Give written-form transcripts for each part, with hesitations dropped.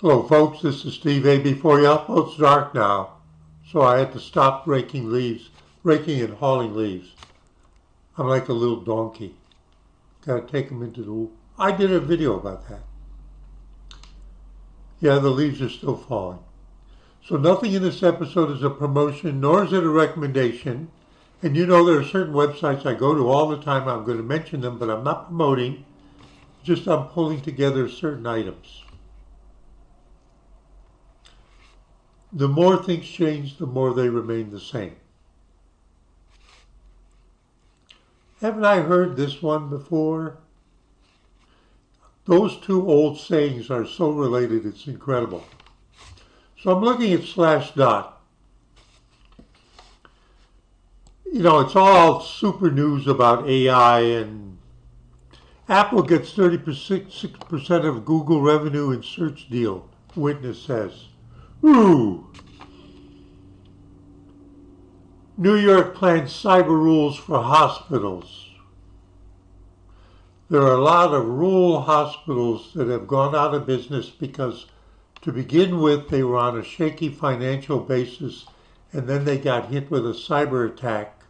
Hello folks, this is Steve A. Before you upload, it's dark now, so I had to stop raking and hauling leaves. I'm like a little donkey. Gotta take them into the... I did a video about that. Yeah, the leaves are still falling. So nothing in this episode is a promotion, nor is it a recommendation. And you know there are certain websites I go to all the time. I'm going to mention them, but I'm not promoting. Just I'm pulling together certain items. The more things change, the more they remain the same. Haven't I heard this one before? Those two old sayings are so related, it's incredible. So I'm looking at Slashdot. You know, it's all super news about AI, and Apple gets 36% of Google revenue in search deal, witness says. Ooh. New York plans cyber rules for hospitals. There are a lot of rural hospitals that have gone out of business because to begin with they were on a shaky financial basis, and then they got hit with a cyber attack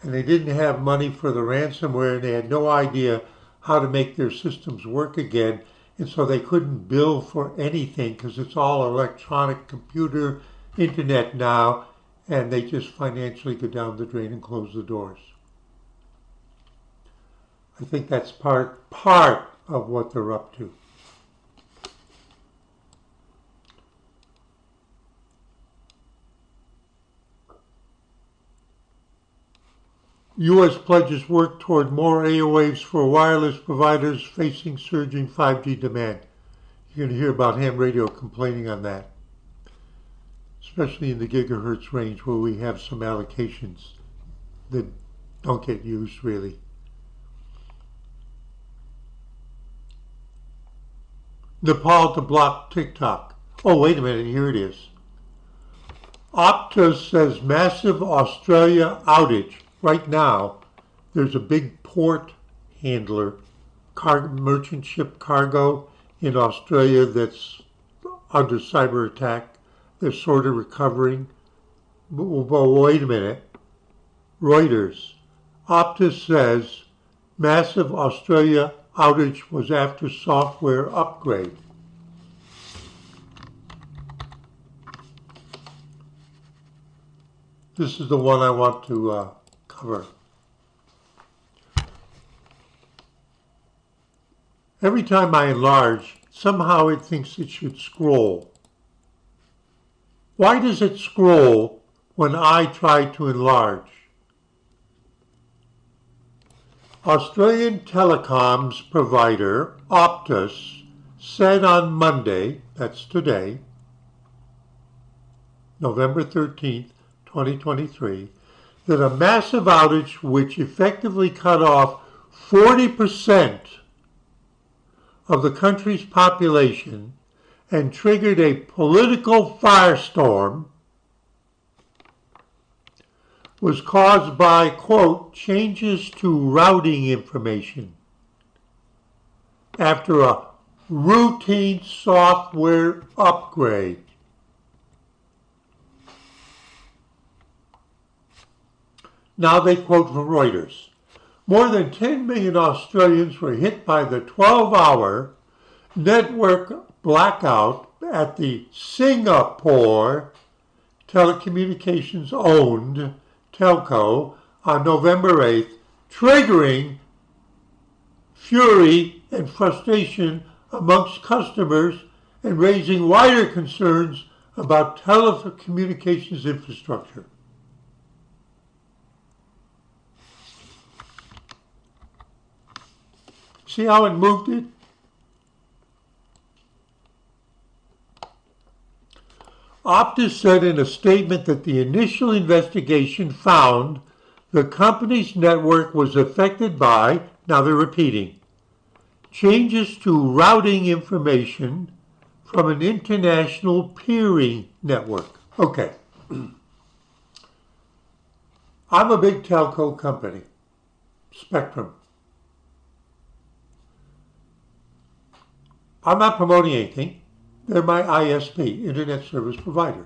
and they didn't have money for the ransomware, and they had no idea how to make their systems work again, and so they couldn't bill for anything because it's all electronic, computer, internet now, and they just financially go down the drain and close the doors. I think that's part of what they're up to. U.S. pledges work toward more airwaves for wireless providers facing surging 5G demand. You're going to hear about ham radio complaining on that, especially in the gigahertz range where we have some allocations that don't get used really. Nepal to block TikTok. Oh, wait a minute, here it is. Optus says massive Australia outage. Right now, there's a big port handler, merchant ship cargo in Australia that's under cyber attack. They're sort of recovering. But wait a minute. Reuters. Optus says massive Australia outage was after software upgrade. This is the one I want to cover. Every time I enlarge, somehow it thinks it should scroll. Why does it scroll when I try to enlarge? Australian Telecom's provider, Optus, said on Monday, that's today, November 13th, 2023, that a massive outage which effectively cut off 40% of the country's population and triggered a political firestorm was caused by, quote, changes to routing information after a routine software upgrade. Now they quote from Reuters. More than 10 million Australians were hit by the 12-hour network blackout at the Singapore telecommunications-owned telco on November 8th, triggering fury and frustration amongst customers and raising wider concerns about telecommunications infrastructure. See how it moved it? Optus said in a statement that the initial investigation found the company's network was affected by, now they're repeating, changes to routing information from an international peering network. Okay. I'm a big telco company, Spectrum. I'm not promoting anything. They're my ISP, Internet Service Provider.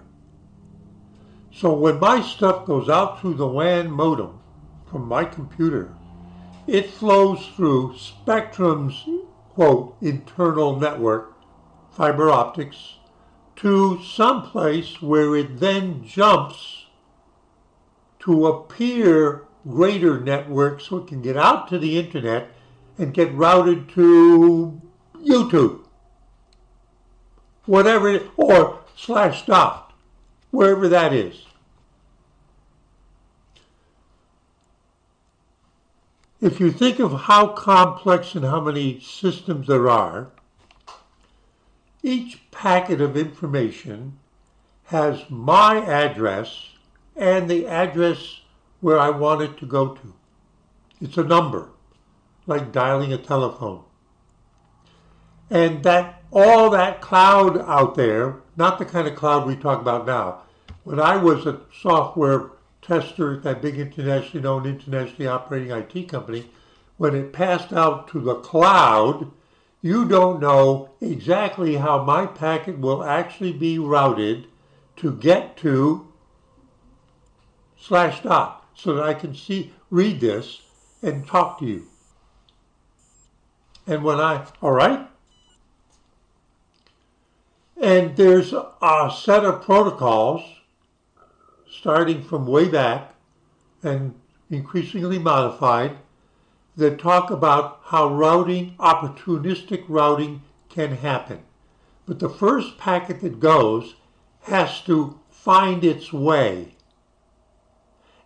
So when my stuff goes out through the WAN modem from my computer, it flows through Spectrum's, quote, internal network, fiber optics, to someplace where it then jumps to a peer greater network so it can get out to the internet and get routed to YouTube, whatever it, or /dot, wherever that is. If you think of how complex and how many systems there are, each packet of information has my address and the address where I want it to go to. It's a number, like dialing a telephone. And that all that cloud out there, not the kind of cloud we talk about now. When I was a software tester at that big internationally known, internationally operating IT company, when it passed out to the cloud, you don't know exactly how my packet will actually be routed to get to /dot so that I can read this and talk to you. And when all right? And there's a set of protocols starting from way back and increasingly modified that talk about how routing, opportunistic routing, can happen. But the first packet that goes has to find its way.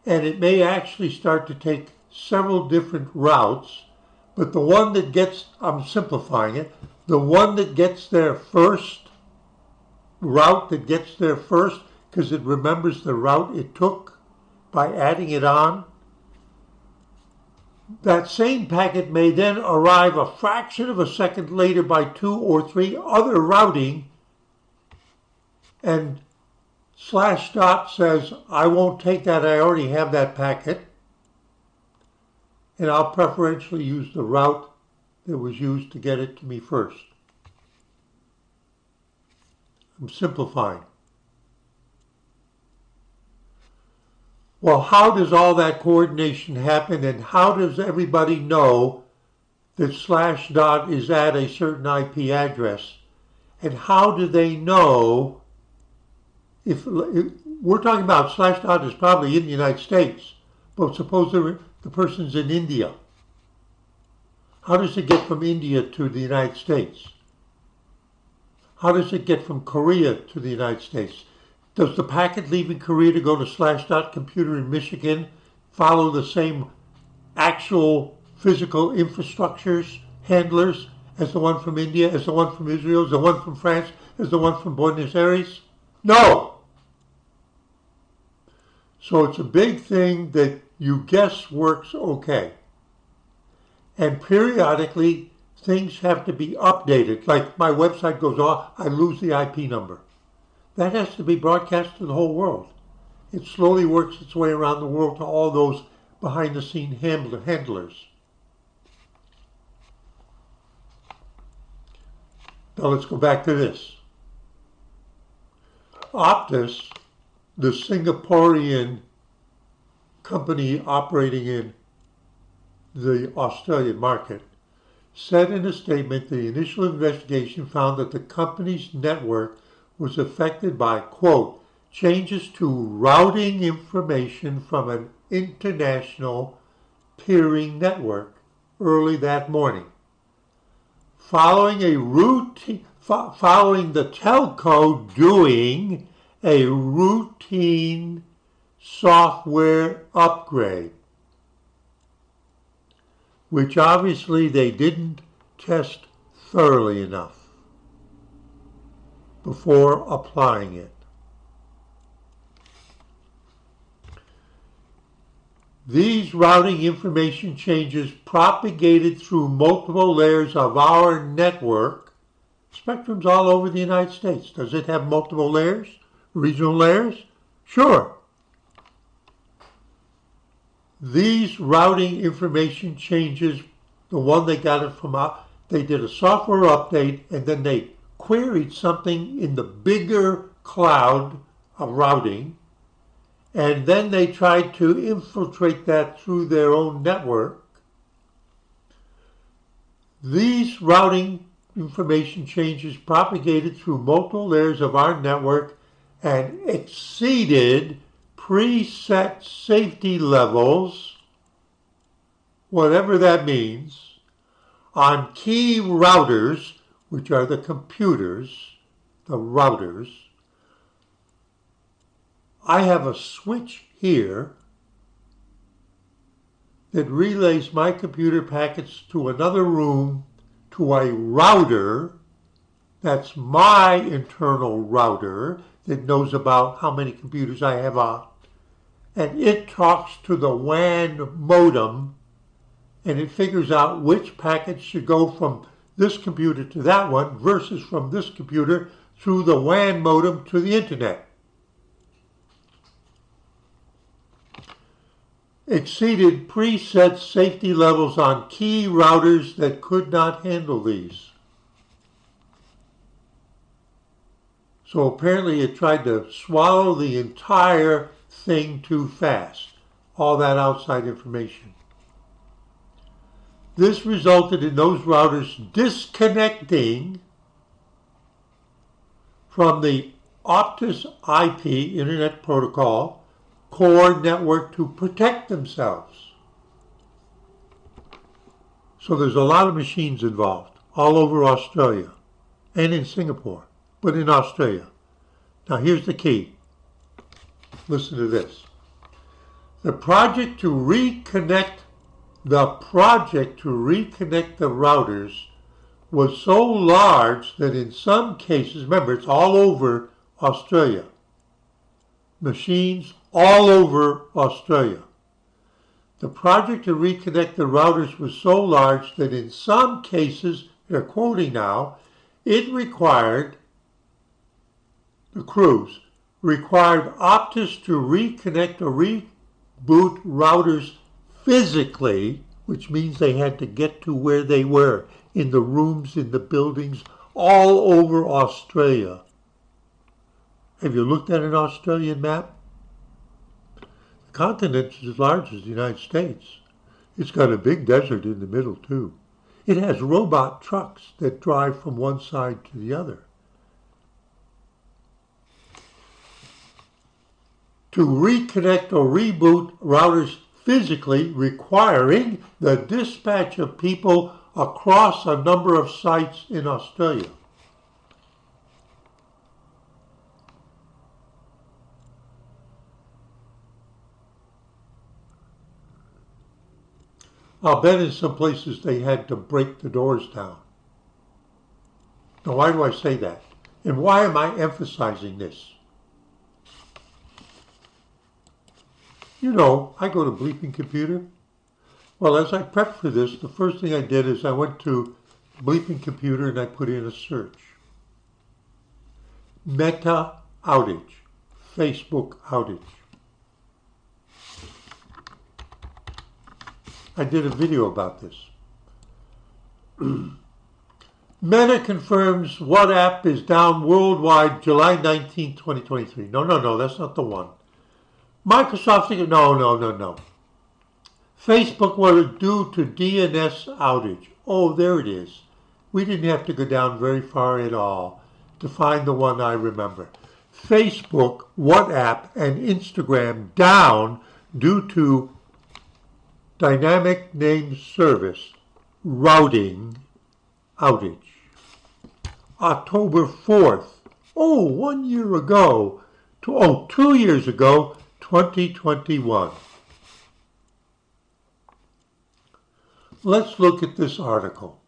And it may actually start to take several different routes, but the one that gets, I'm simplifying it, the one that gets there first, route that gets there first, because it remembers the route it took by adding it on, that same packet may then arrive a fraction of a second later by 2 or 3 other routing, and /dot says, I won't take that, I already have that packet, and I'll preferentially use the route that was used to get it to me first. I'm simplifying. Well, how does all that coordination happen, and how does everybody know that /dot is at a certain IP address? And how do they know if we're talking about /dot is probably in the United States, but suppose the person's in India. How does it get from India to the United States? How does it get from Korea to the United States? Does the packet leaving Korea to go to /dot computer in Michigan follow the same actual physical infrastructures, handlers, as the one from India, as the one from Israel, as the one from France, as the one from Buenos Aires? No! So it's a big thing that you guess works okay. And periodically, things have to be updated. Like my website goes off, I lose the IP number. That has to be broadcast to the whole world. It slowly works its way around the world to all those behind-the-scene handlers. Now let's go back to this. Optus, the Singaporean company operating in the Australian market, said in a statement the initial investigation found that the company's network was affected by, quote, changes to routing information from an international peering network early that morning. Following the telco doing a routine software upgrade, which obviously they didn't test thoroughly enough before applying it. These routing information changes propagated through multiple layers of our network. Spectrum's all over the United States. Does it have multiple layers? Regional layers? Sure. These routing information changes, the one they got it from, they did a software update and then they queried something in the bigger cloud of routing, and then they tried to infiltrate that through their own network. These routing information changes propagated through multiple layers of our network and exceeded preset safety levels, whatever that means, on key routers, which are the computers, the routers. I have a switch here that relays my computer packets to another room, to a router. That's my internal router that knows about how many computers I have on. And it talks to the WAN modem, and it figures out which packets should go from this computer to that one versus from this computer through the WAN modem to the internet. Exceeded preset safety levels on key routers that could not handle these. So apparently it tried to swallow the entire thing too fast, all that outside information. This resulted in those routers disconnecting from the Optus IP, Internet Protocol, core network to protect themselves. So there's a lot of machines involved all over Australia and in Singapore, but in Australia. Now here's the key. Listen to this. The project to reconnect the routers was so large that in some cases, remember it's all over Australia, machines all over Australia. The project to reconnect the routers was so large that in some cases, they're quoting now, it required, the crews, required Optus to reconnect or reboot routers physically, which means they had to get to where they were, in the rooms, in the buildings, all over Australia. Have you looked at an Australian map? The continent is as large as the United States. It's got a big desert in the middle, too. It has robot trucks that drive from one side to the other. To reconnect or reboot routers physically, requiring the dispatch of people across a number of sites in Australia. I'll bet in some places they had to break the doors down. Now, why do I say that? And why am I emphasizing this? You know, I go to Bleeping Computer. Well, as I prepped for this, the first thing I did is I went to Bleeping Computer and I put in a search. Meta outage, Facebook outage. I did a video about this. Meta confirms WhatsApp is down worldwide July 19, 2023. No, that's not the one. Microsoft, no. Facebook was due to DNS outage. Oh, there it is. We didn't have to go down very far at all to find the one I remember. Facebook, WhatsApp, and Instagram down due to dynamic name service routing outage. October 4th. 1 year ago. 2 years ago, 2021. Let's look at this article.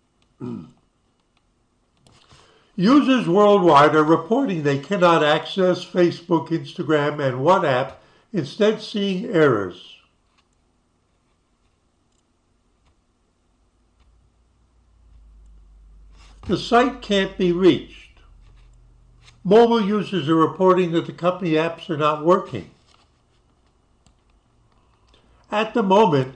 Users worldwide are reporting they cannot access Facebook, Instagram, and WhatsApp, instead seeing errors. The site can't be reached. Mobile users are reporting that the company apps are not working. At the moment,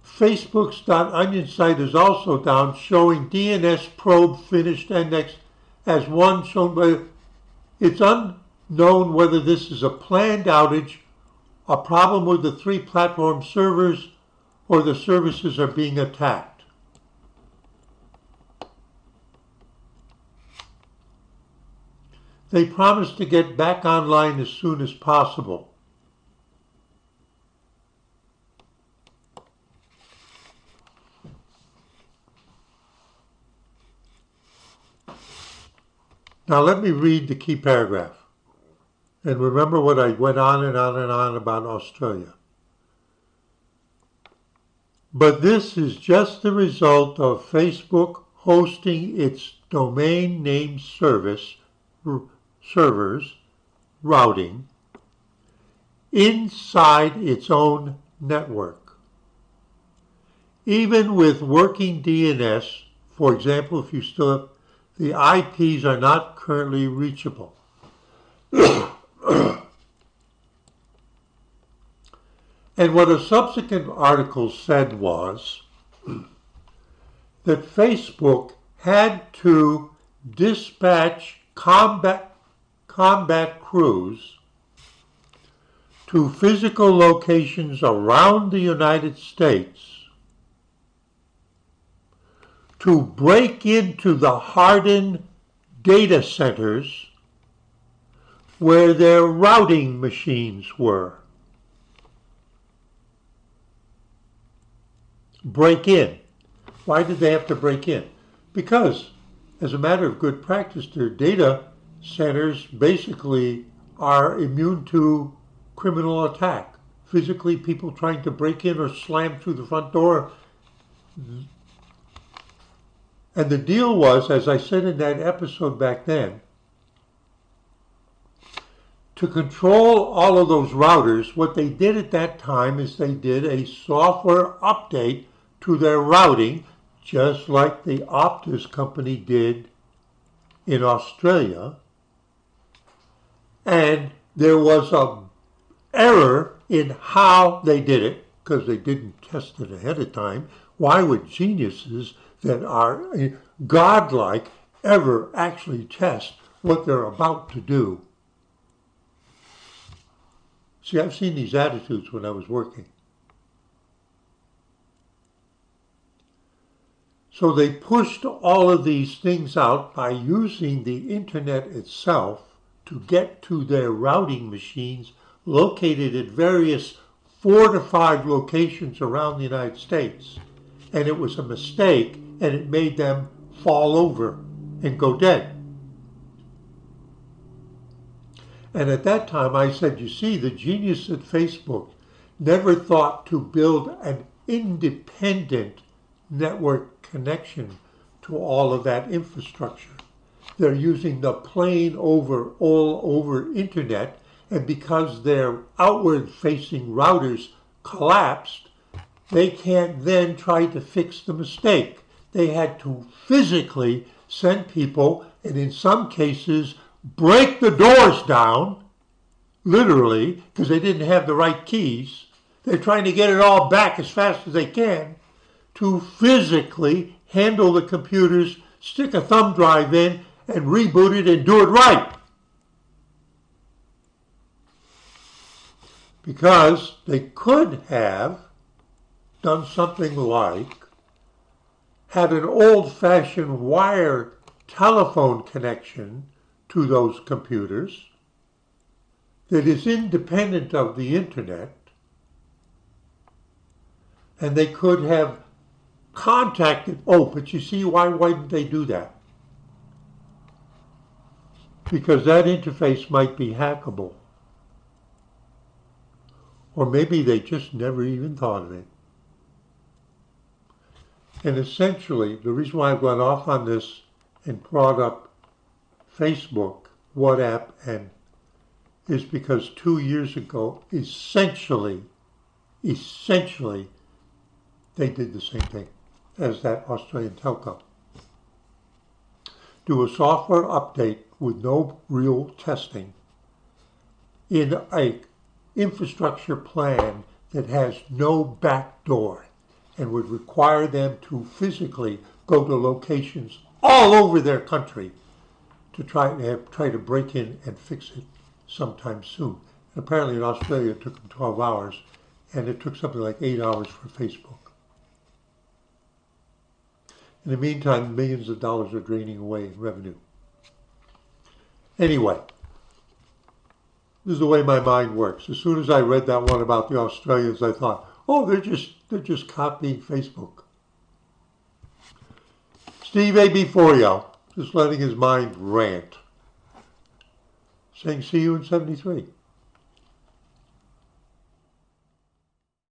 Facebook's .onion site is also down, showing DNS probe finished index as one shown by, it's unknown whether this is a planned outage, a problem with the 3 platform servers, or the services are being attacked. They promise to get back online as soon as possible. Now let me read the key paragraph. And remember what I went on and on and on about Australia. But this is just the result of Facebook hosting its domain name servers, routing, inside its own network. Even with working DNS, for example, if you still have, the IPs are not currently reachable. And what a subsequent article said was that Facebook had to dispatch combat crews to physical locations around the United States to break into the hardened data centers where their routing machines were. Break in. Why did they have to break in? Because, as a matter of good practice, their data centers basically are immune to criminal attack. Physically, people trying to break in or slam through the front door. And the deal was, as I said in that episode back then, to control all of those routers, what they did at that time is they did a software update to their routing, just like the Optus company did in Australia. And there was an error in how they did it, because they didn't test it ahead of time. Why would geniuses that are godlike ever actually test what they're about to do? See, I've seen these attitudes when I was working. So they pushed all of these things out by using the internet itself to get to their routing machines located at various 4 to 5 locations around the United States. And it was a mistake, and it made them fall over and go dead. And at that time I said, you see, the genius at Facebook never thought to build an independent network connection to all of that infrastructure. They're using the plain over, all over internet, and because their outward facing routers collapsed, they can't then try to fix the mistake. They had to physically send people, and in some cases break the doors down, literally, because they didn't have the right keys. They're trying to get it all back as fast as they can, to physically handle the computers, stick a thumb drive in, and reboot it and do it right. Because they could have done something like had an old-fashioned wire telephone connection to those computers that is independent of the internet, and they could have contacted, but you see, why didn't they do that? Because that interface might be hackable. Or maybe they just never even thought of it. And essentially, the reason why I've gone off on this and brought up Facebook, WhatsApp, and is because 2 years ago, essentially, they did the same thing as that Australian Telco. Do a software update with no real testing in a infrastructure plan that has no back door and would require them to physically go to locations all over their country to try to break in and fix it sometime soon. And apparently in Australia it took them 12 hours, and it took something like 8 hours for Facebook. In the meantime, millions of dollars are draining away in revenue. Anyway, this is the way my mind works. As soon as I read that one about the Australians, I thought, oh, they're just copying Facebook. Steve AB4, just letting his mind rant. Saying see you in 73.